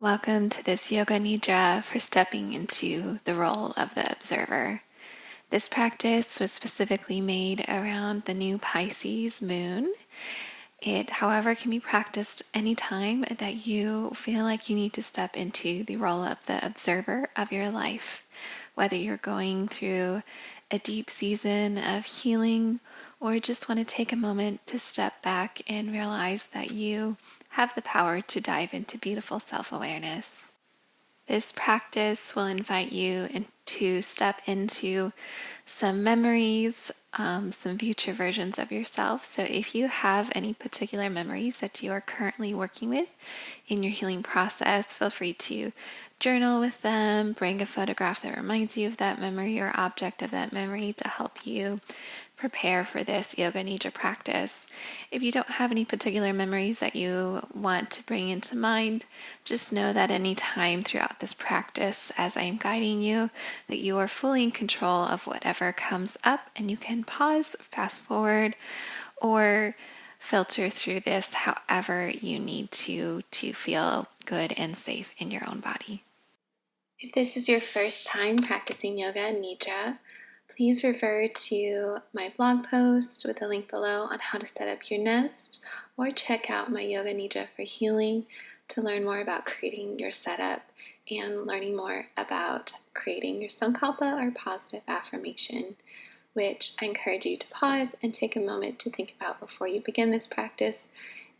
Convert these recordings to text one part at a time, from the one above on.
Welcome to this Yoga Nidra for stepping into the role of the observer. This practice was specifically made around the new Pisces moon. It, however, can be practiced anytime that you feel like you need to step into the role of the observer of your life, whether you're going through a deep season of healing or just want to take a moment to step back and realize that you have the power to dive into beautiful self-awareness. This practice will invite you to step into some memories, some future versions of yourself. So if you have any particular memories that you are currently working with in your healing process, feel free to journal with them, bring a photograph that reminds you of that memory or object of that memory to help you prepare for this Yoga Nidra practice. If you don't have any particular memories that you want to bring into mind, just know that any time throughout this practice, as I am guiding you, that you are fully in control of whatever comes up, and you can pause, fast forward, or filter through this however you need to feel good and safe in your own body. If this is your first time practicing Yoga Nidra, please refer to my blog post with a link below on how to set up your nest, or check out my Yoga Nidra for Healing to learn more about creating your setup and learning more about creating your suncalpa or positive affirmation, which I encourage you to pause and take a moment to think about before you begin this practice.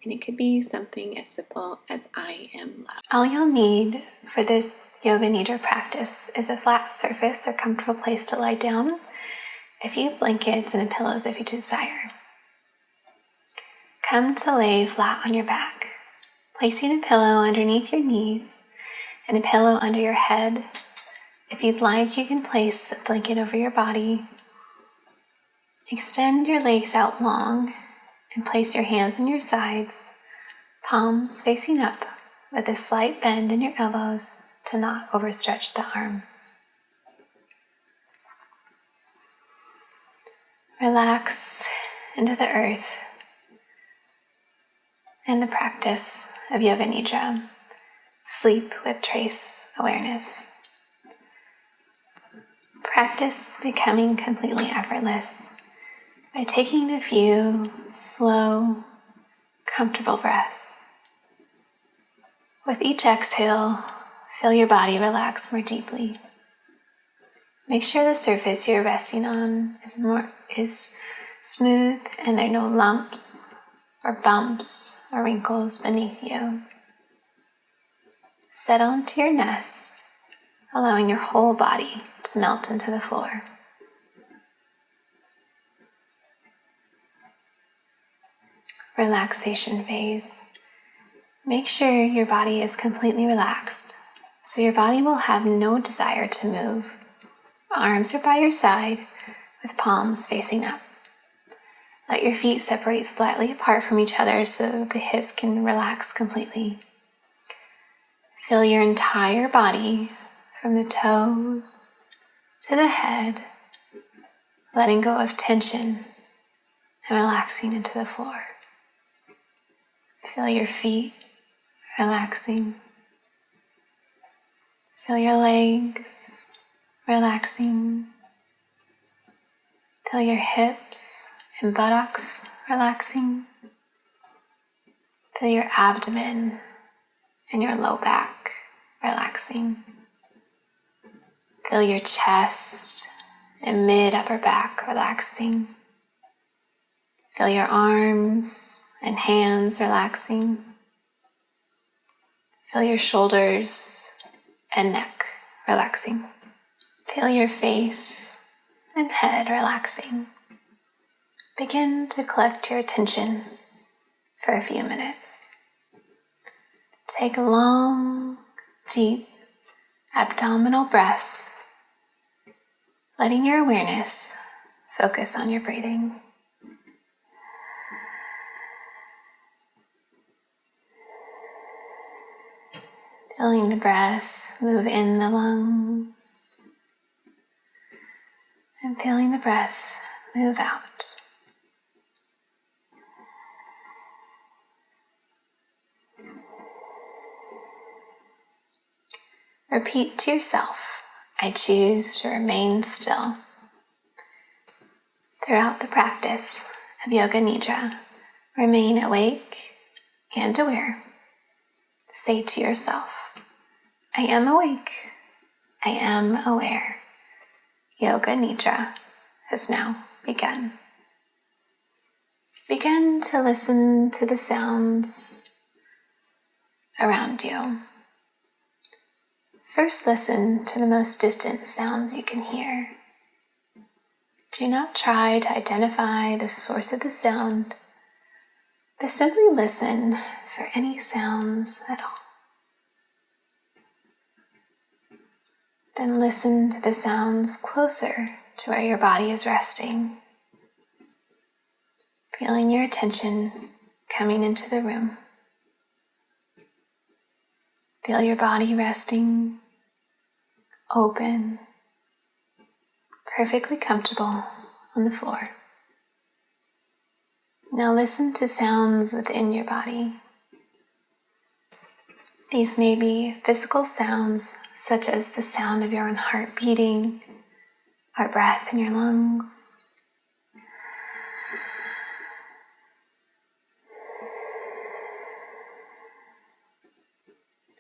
And it could be something as simple as I am love. All you'll need for this Yoga Nidra practice is a flat surface or comfortable place to lie down, a few blankets and pillows if you desire. Come to lay flat on your back, placing a pillow underneath your knees and a pillow under your head. If you'd like, you can place a blanket over your body. Extend your legs out long and place your hands on your sides, palms facing up, with a slight bend in your elbows to not overstretch the arms. Relax into the earth and the practice of Yoga Nidra. Sleep with trace awareness. Practice becoming completely effortless by taking a few slow, comfortable breaths. With each exhale, feel your body relax more deeply. Make sure the surface you're resting on is smooth and there are no lumps or bumps or wrinkles beneath you. Settle into your nest, allowing your whole body to melt into the floor. Relaxation phase. Make sure your body is completely relaxed, so your body will have no desire to move. Arms are by your side with palms facing up. Let your feet separate slightly apart from each other so the hips can relax completely. Feel your entire body from the toes to the head, letting go of tension and relaxing into the floor. Feel your feet relaxing. Feel your legs relaxing. Feel your hips and buttocks relaxing. Feel your abdomen and your low back relaxing. Feel your chest and mid-upper back relaxing. Feel your arms and hands relaxing. Feel your shoulders and neck relaxing. Feel your face and head relaxing. Begin to collect your attention for a few minutes. Take long, deep abdominal breaths, letting your awareness focus on your breathing. Feeling the breath move in the lungs and feeling the breath move out. Repeat to yourself, I choose to remain still. Throughout the practice of Yoga Nidra, remain awake and aware. Say to yourself, I am awake, I am aware. Yoga Nidra has now begun. Begin to listen to the sounds around you. First, listen to the most distant sounds you can hear. Do not try to identify the source of the sound, but simply listen for any sounds at all. Then listen to the sounds closer to where your body is resting, feeling your attention coming into the room. Feel your body resting, open, perfectly comfortable on the floor. Now listen to sounds within your body. These may be physical sounds such as the sound of your own heart beating, or breath in your lungs.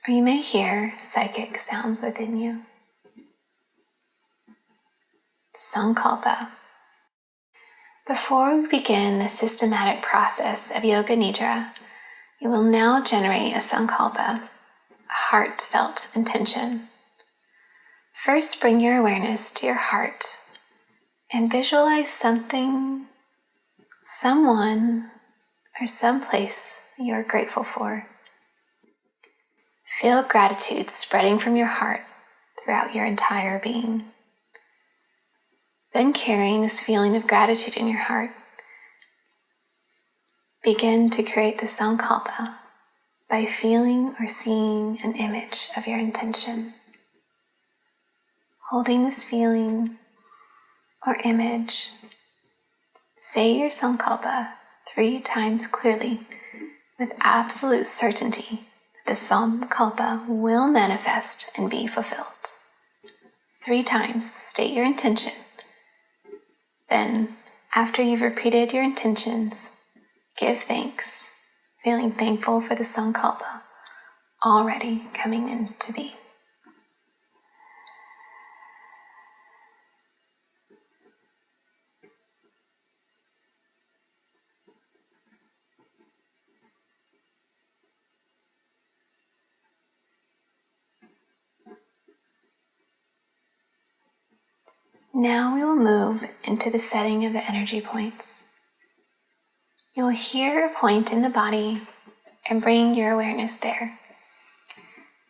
Or you may hear psychic sounds within you. Suncalpa. Before we begin the systematic process of Yoga Nidra, you will now generate a suncalpa, a heartfelt intention. First, bring your awareness to your heart and visualize something, someone, or someplace you are grateful for. Feel gratitude spreading from your heart throughout your entire being. Then, carrying this feeling of gratitude in your heart, begin to create the suncalpa by feeling or seeing an image of your intention. Holding this feeling or image, say your suncalpa 3 times clearly with absolute certainty that the suncalpa will manifest and be fulfilled. 3 times, state your intention. Then, after you've repeated your intentions, give thanks, feeling thankful for the suncalpa already coming into being. Now we will move into the setting of the energy points. You will hear a point in the body and bring your awareness there.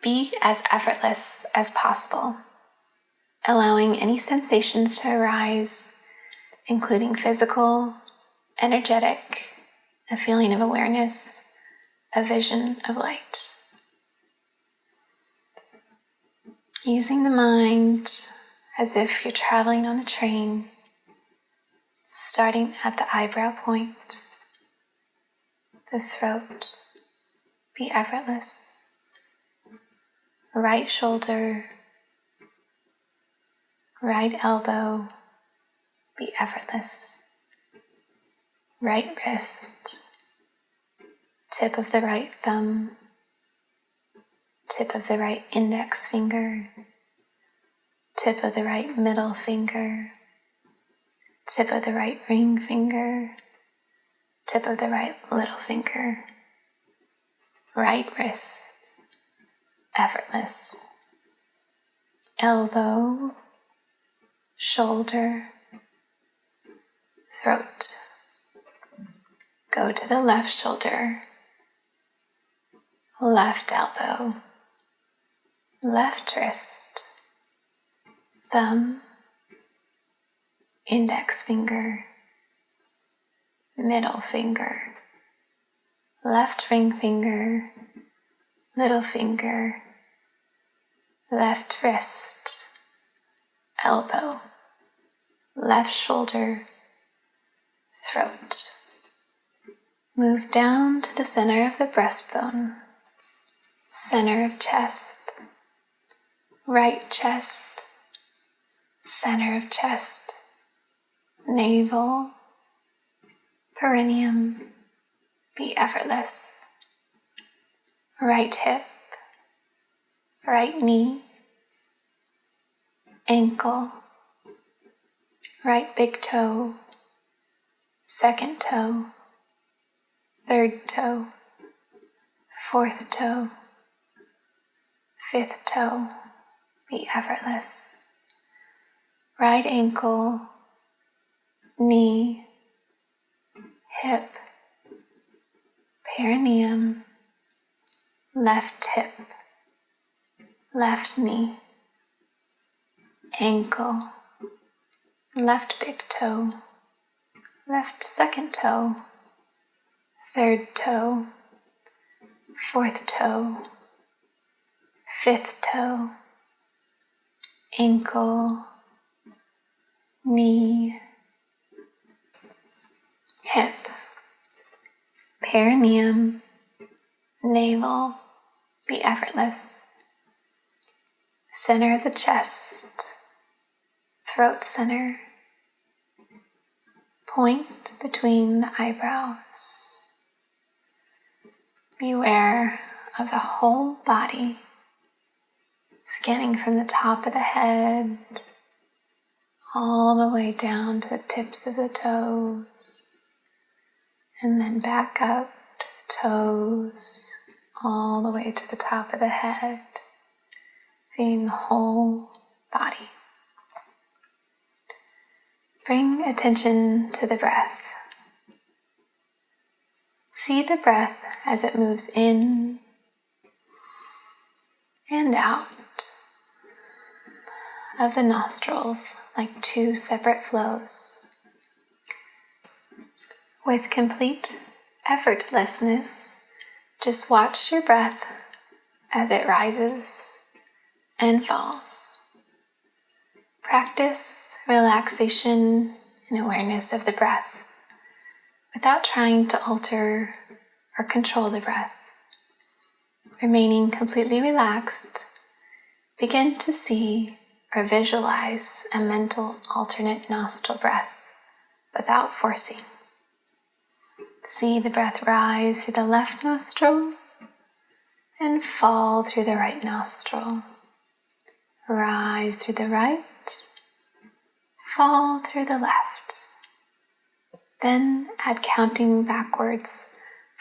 Be as effortless as possible, allowing any sensations to arise, including physical, energetic, a feeling of awareness, a vision of light. Using the mind as if you're traveling on a train, starting at the eyebrow point, the throat, be effortless. Right shoulder, right elbow, be effortless. Right wrist, tip of the right thumb, tip of the right index finger, tip of the right middle finger, tip of the right ring finger, tip of the right little finger, right wrist, effortless, elbow, shoulder, throat. Go to the left shoulder, left elbow, left wrist, thumb, index finger, middle finger, left ring finger, little finger, left wrist, elbow, left shoulder, throat. Move down to the center of the breastbone, center of chest, right chest, center of chest, navel, perineum, be effortless. Right hip, right knee, ankle, right big toe, second toe, third toe, fourth toe, fifth toe, be effortless. Right ankle, knee, hip, perineum, left hip, left knee, ankle, left big toe, left second toe, third toe, fourth toe, fifth toe, ankle, knee, hip, perineum, navel, be effortless. Center of the chest, throat center, point between the eyebrows. Be aware of the whole body, scanning from the top of the head all the way down to the tips of the toes, and then back up to the toes, all the way to the top of the head, feeling the whole body. Bring attention to the breath. See the breath as it moves in and out of the nostrils like two separate flows. With complete effortlessness, just watch your breath as it rises and falls. Practice relaxation and awareness of the breath without trying to alter or control the breath. Remaining completely relaxed, begin to see or visualize a mental alternate nostril breath without forcing. See the breath rise through the left nostril and fall through the right nostril. Rise through the right, fall through the left. Then add counting backwards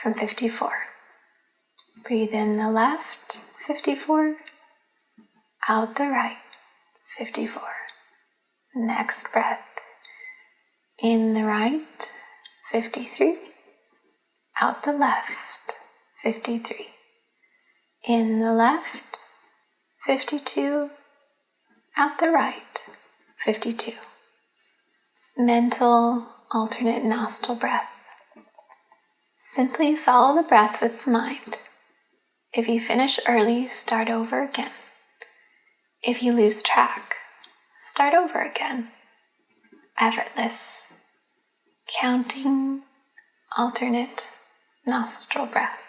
from 54. Breathe in the left, 54. Out the right, 54. Next breath, in the right, 53. Out the left, 53. In the left, 52. Out the right, 52. Mental alternate nostril breath. Simply follow the breath with the mind. If you finish early, start over again. If you lose track, start over again. Effortless, counting alternate nostril breath.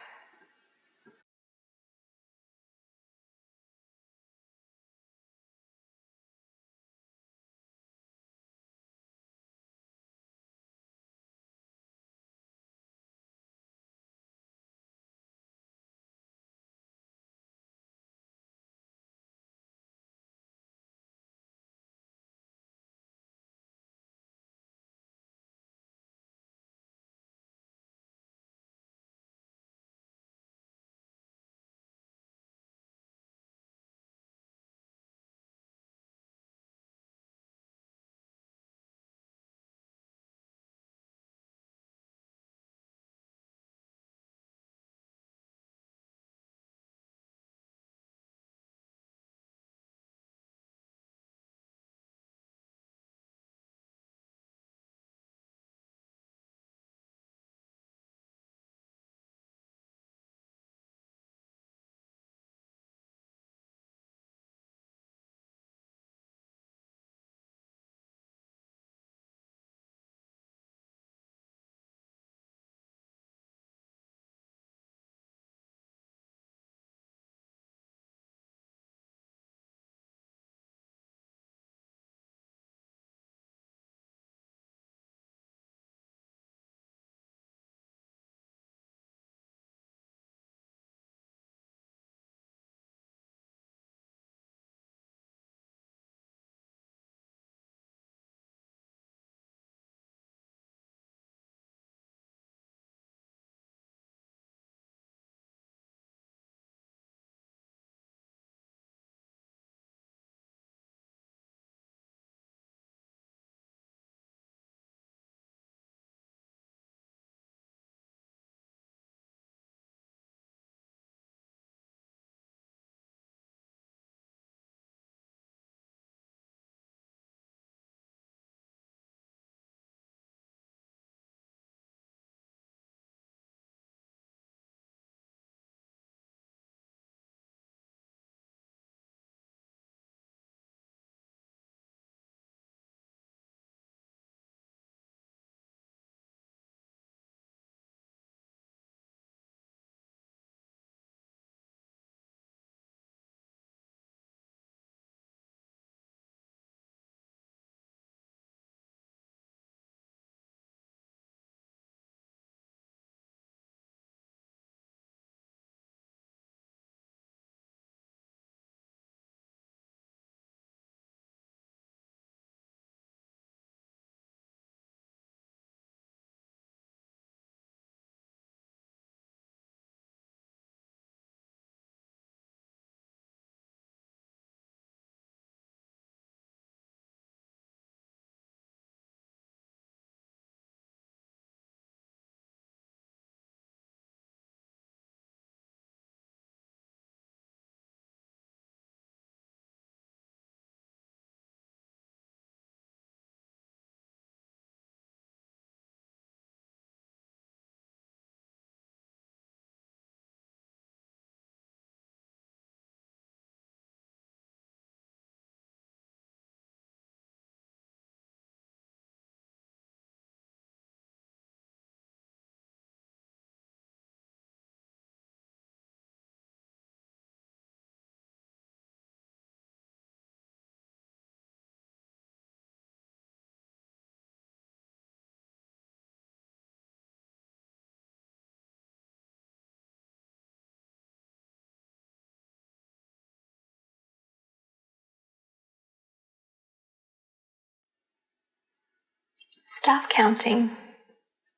Stop counting.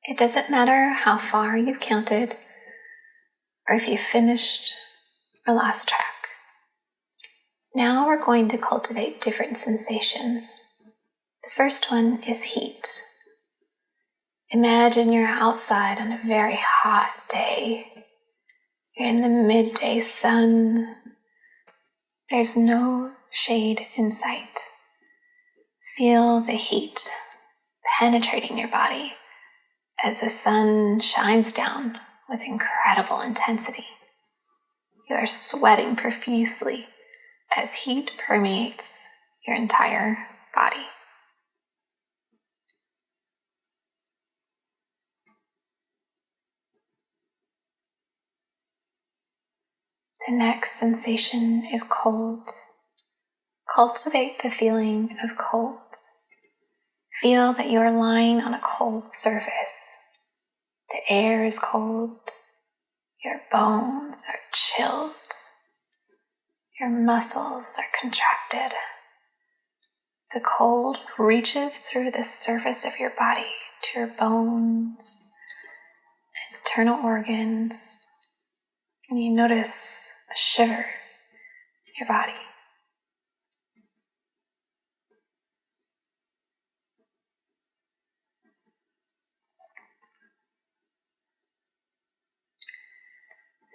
It doesn't matter how far you've counted or if you've finished or lost track. Now we're going to cultivate different sensations. The first one is heat. Imagine you're outside on a very hot day. You're in the midday sun. There's no shade in sight. Feel the heat penetrating your body as the sun shines down with incredible intensity. You are sweating profusely as heat permeates your entire body. The next sensation is cold. Cultivate the feeling of cold. Feel that you are lying on a cold surface. The air is cold. Your bones are chilled. Your muscles are contracted. The cold reaches through the surface of your body to your bones, internal organs, and you notice a shiver in your body.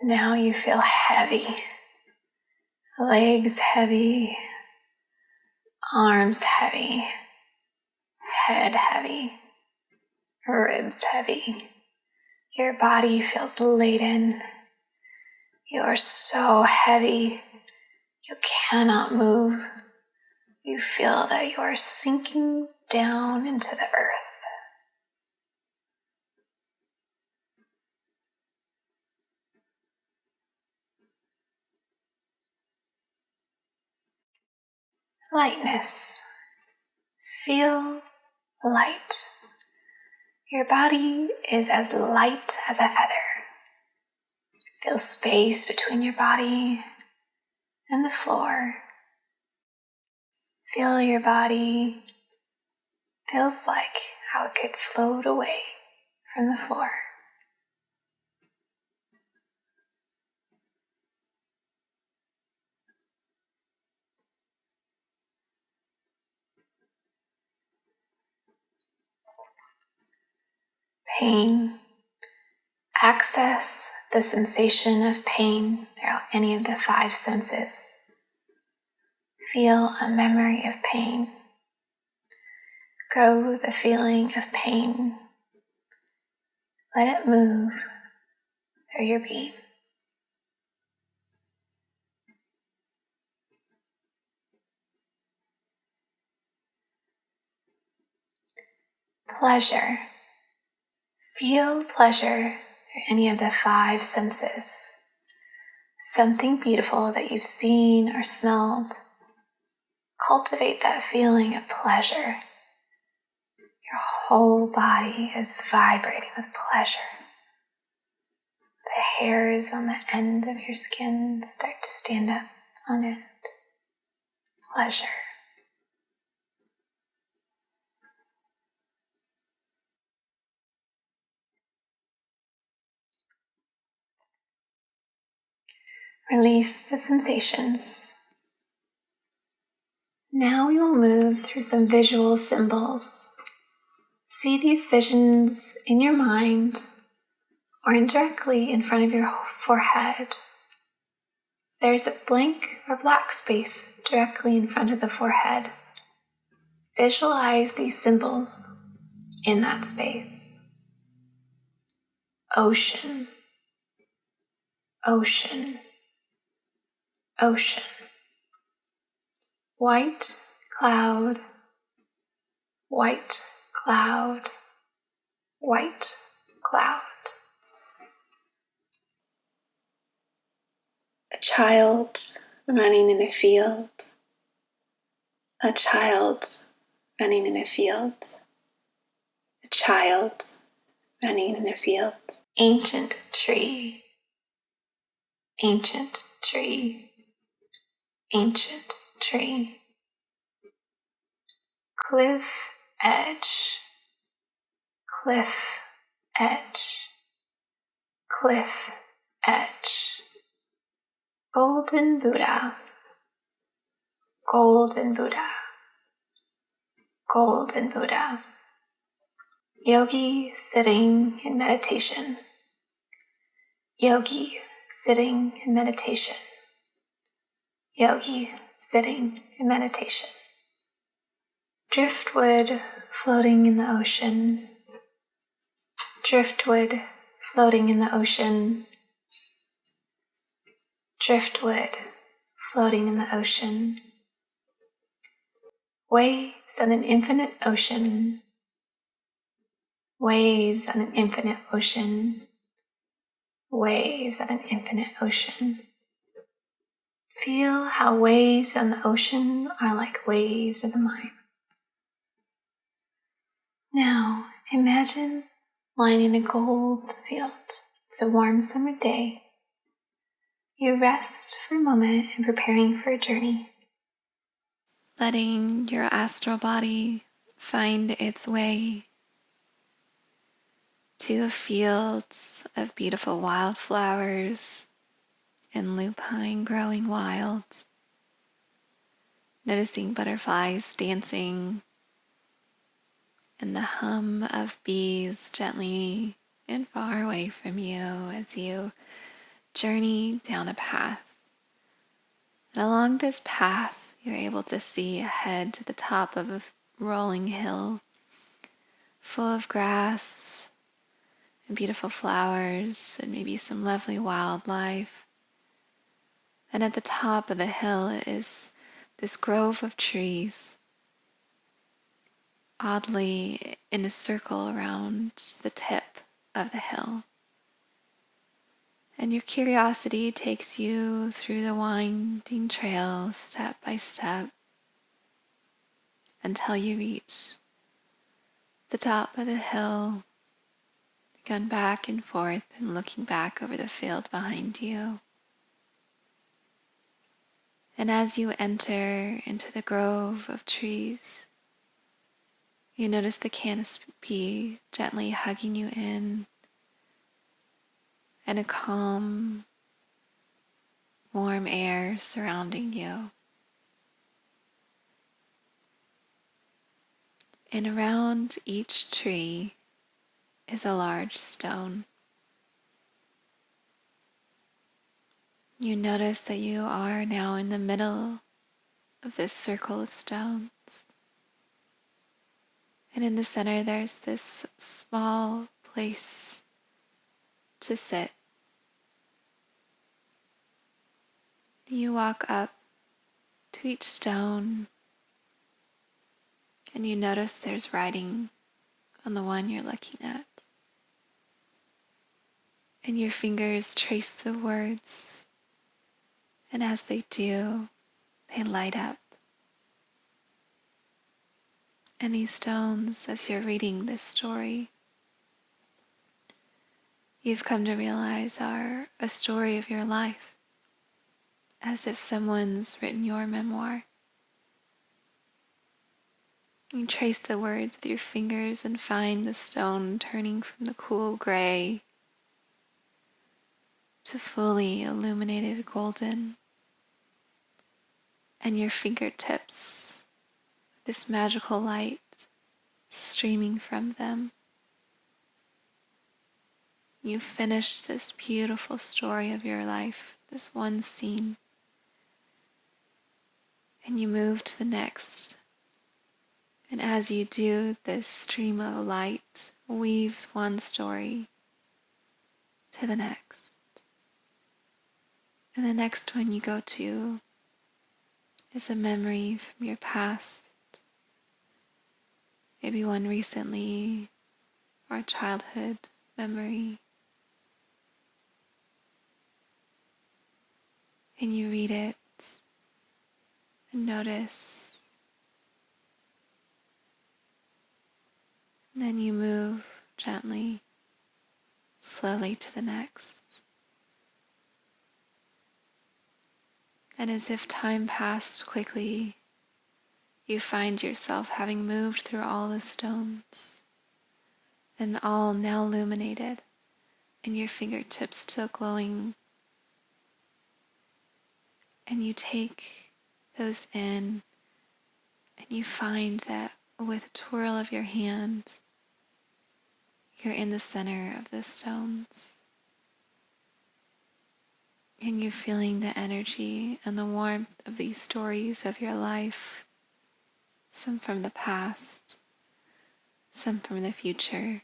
Now you feel heavy, legs heavy, arms heavy, head heavy, ribs heavy. Your body feels laden. You are so heavy, you cannot move. You feel that you are sinking down into the earth. Lightness. Feel light. Your body is as light as a feather. Feel space between your body and the floor. Feel your body feels like how it could float away from the floor. Pain. Access the sensation of pain throughout any of the 5 senses. Feel a memory of pain. Grow the feeling of pain. Let it move through your being. Pleasure. Feel pleasure through any of the 5 senses. Something beautiful that you've seen or smelled. Cultivate that feeling of pleasure. Your whole body is vibrating with pleasure. The hairs on the end of your skin start to stand up on end. Pleasure. Release the sensations. Now we will move through some visual symbols. See these visions in your mind or indirectly in front of your forehead. There's a blank or black space directly in front of the forehead. Visualize these symbols in that space. Ocean, ocean, ocean. White cloud, white cloud, white cloud. A child running in a field. A child running in a field. A child running in a field. Ancient tree. Ancient tree. Ancient tree. Cliff edge. cliff edge, cliff edge. Golden Buddha, golden Buddha, golden Buddha. Yogi sitting in meditation, yogi sitting in meditation, yogi sitting in meditation. Driftwood floating in the ocean, driftwood floating in the ocean, driftwood floating in the ocean. Waves on an infinite ocean, waves on an infinite ocean, waves on an infinite ocean. Feel how waves on the ocean are like waves of the mind. Now, imagine lying in a gold field. It's a warm summer day. You rest for a moment in preparing for a journey. Letting your astral body find its way to a field of beautiful wildflowers and lupine growing wild. Noticing butterflies dancing and the hum of bees gently and far away from you as you journey down a path. And along this path, you're able to see ahead to the top of a rolling hill full of grass and beautiful flowers and maybe some lovely wildlife. And at the top of the hill is this grove of trees, oddly in a circle around the tip of the hill. And your curiosity takes you through the winding trail step by step until you reach the top of the hill, going back and forth and looking back over the field behind you. And as you enter into the grove of trees, you notice the canopy gently hugging you in and a calm, warm air surrounding you. And around each tree is a large stone. You notice that you are now in the middle of this circle of stones. And in the center there's this small place to sit. You walk up to each stone and you notice there's writing on the one you're looking at. And your fingers trace the words, and as they do, they light up. And these stones, as you're reading this story, you've come to realize are a story of your life, as if someone's written your memoir. You trace the words with your fingers and find the stone turning from the cool gray to fully illuminated golden, and your fingertips, this magical light streaming from them. You finish this beautiful story of your life, this one scene, and you move to the next. And as you do, this stream of light weaves one story to the next. And the next one you go to is a memory from your past, maybe one recently or a childhood memory. And you read it and notice. And then you move gently, slowly to the next. And as if time passed quickly, you find yourself having moved through all the stones, them all now illuminated, and your fingertips still glowing. And you take those in, and you find that with a twirl of your hand, you're in the center of the stones. And you're feeling the energy and the warmth of these stories of your life, some from the past, some from the future,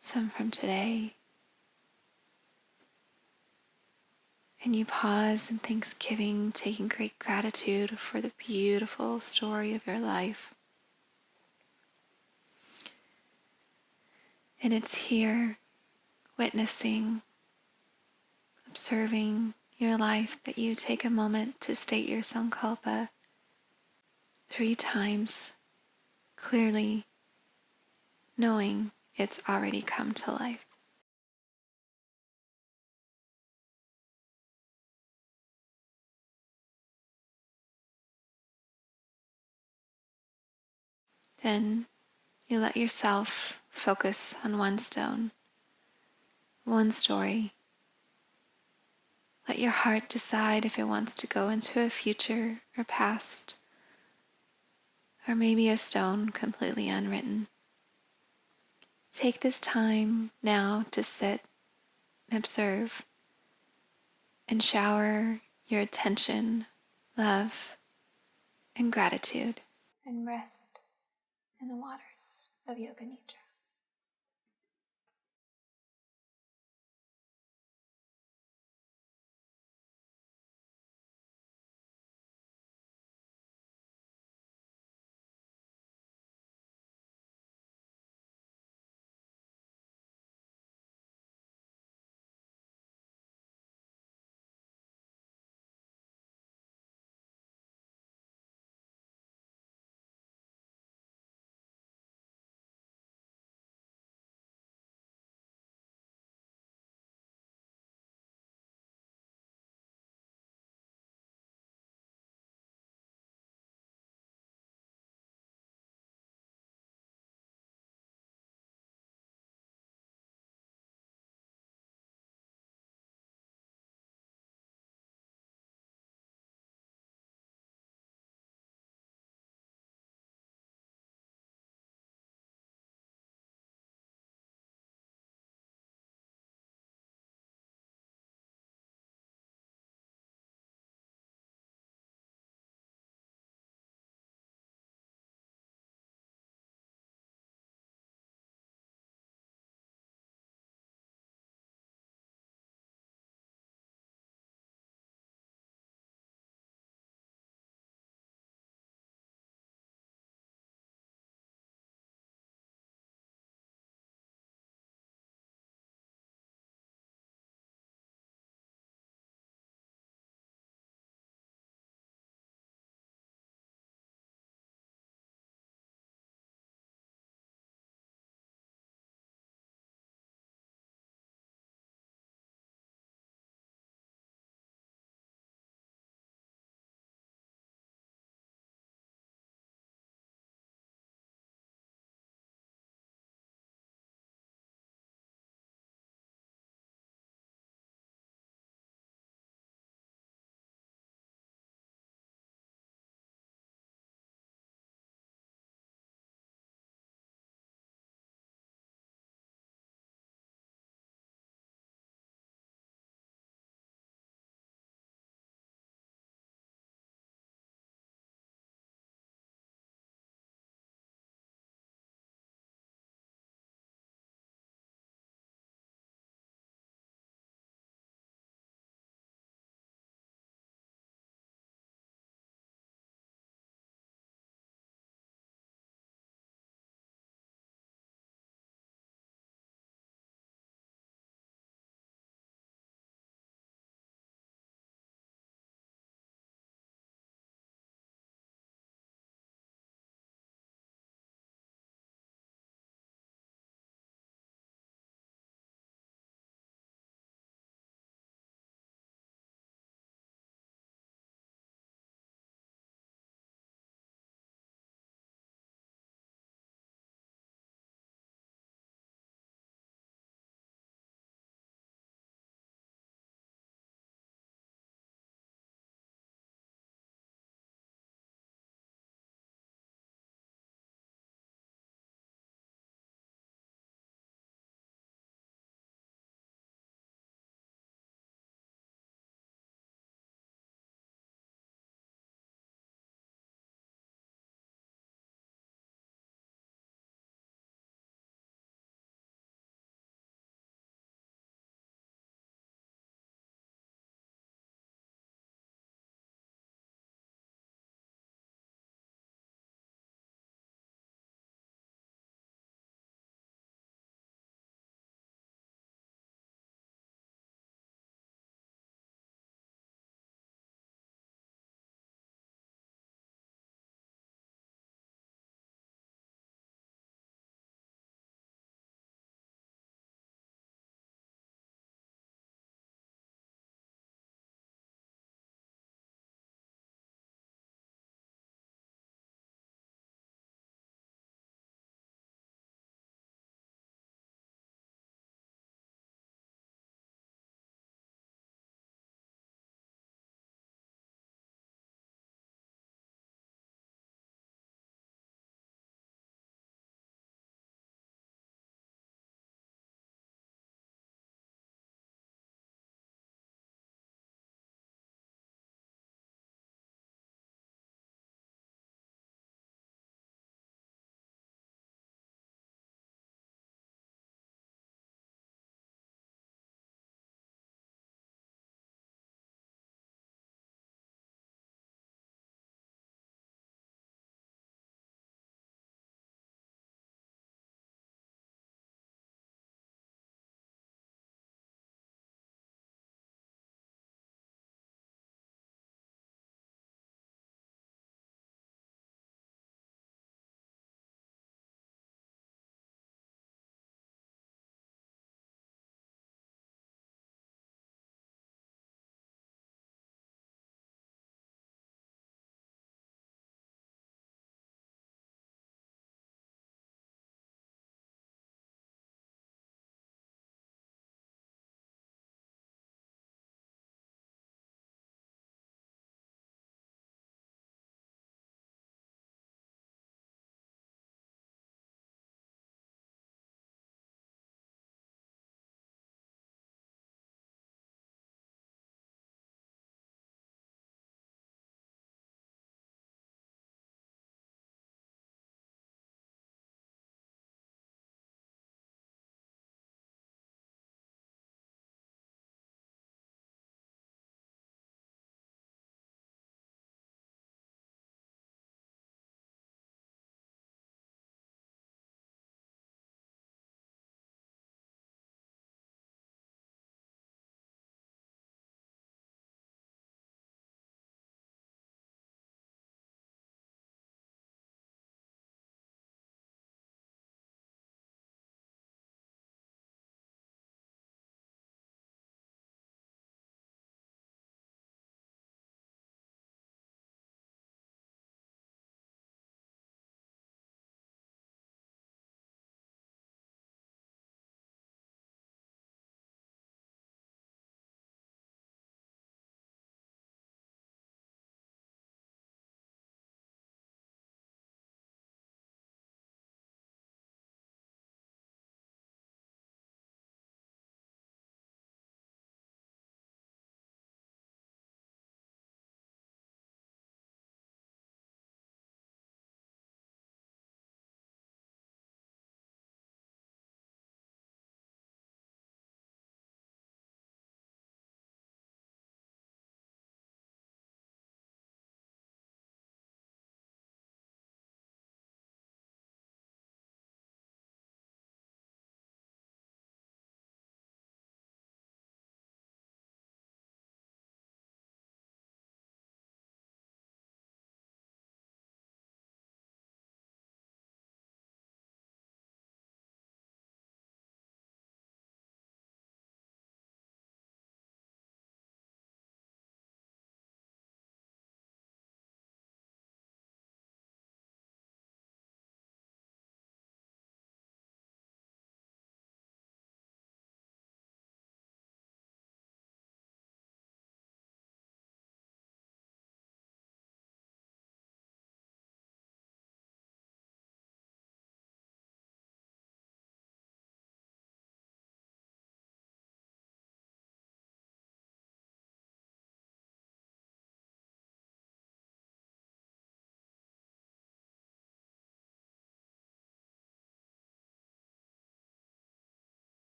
some from today. And you pause in thanksgiving, taking great gratitude for the beautiful story of your life. And it's here, witnessing, observing your life, that you take a moment to state your suncalpa 3 times, clearly knowing it's already come to life. Then you let yourself focus on one stone, one story. Let your heart decide if it wants to go into a future or past, or maybe a stone completely unwritten. Take this time now to sit and observe and shower your attention, love, and gratitude, and rest in the waters of Yoga Nidra.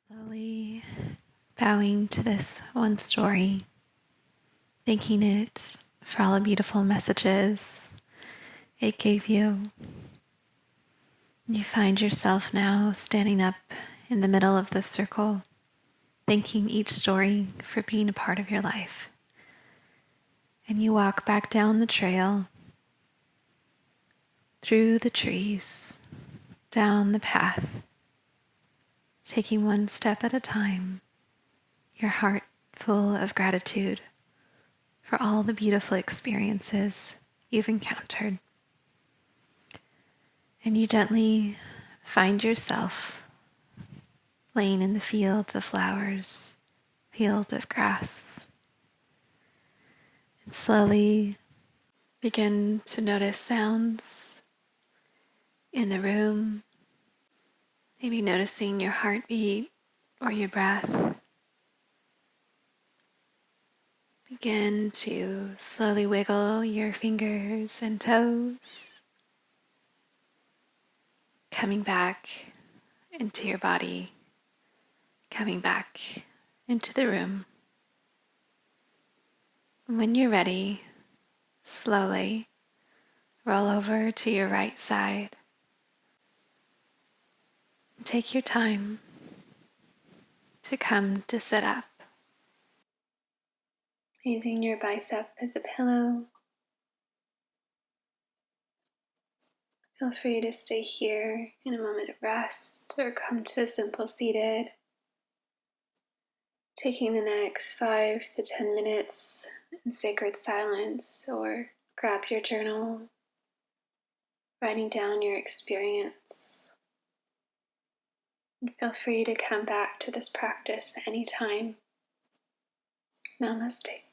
Slowly bowing to this one story, thanking it for all the beautiful messages it gave you. You find yourself now standing up in the middle of the circle, thanking each story for being a part of your life. And you walk back down the trail, through the trees, down the path, taking one step at a time, your heart full of gratitude for all the beautiful experiences you've encountered. And you gently find yourself laying in the fields of flowers, field of grass, and slowly begin to notice sounds in the room, maybe noticing your heartbeat or your breath. Begin to slowly wiggle your fingers and toes, coming back into your body, coming back into the room. And when you're ready, slowly roll over to your right side. Take your time to come to sit up. Using your bicep as a pillow, feel free to stay here in a moment of rest or come to a simple seated. Taking the next 5 to 10 minutes in sacred silence, or grab your journal, writing down your experience. And feel free to come back to this practice anytime. Namaste.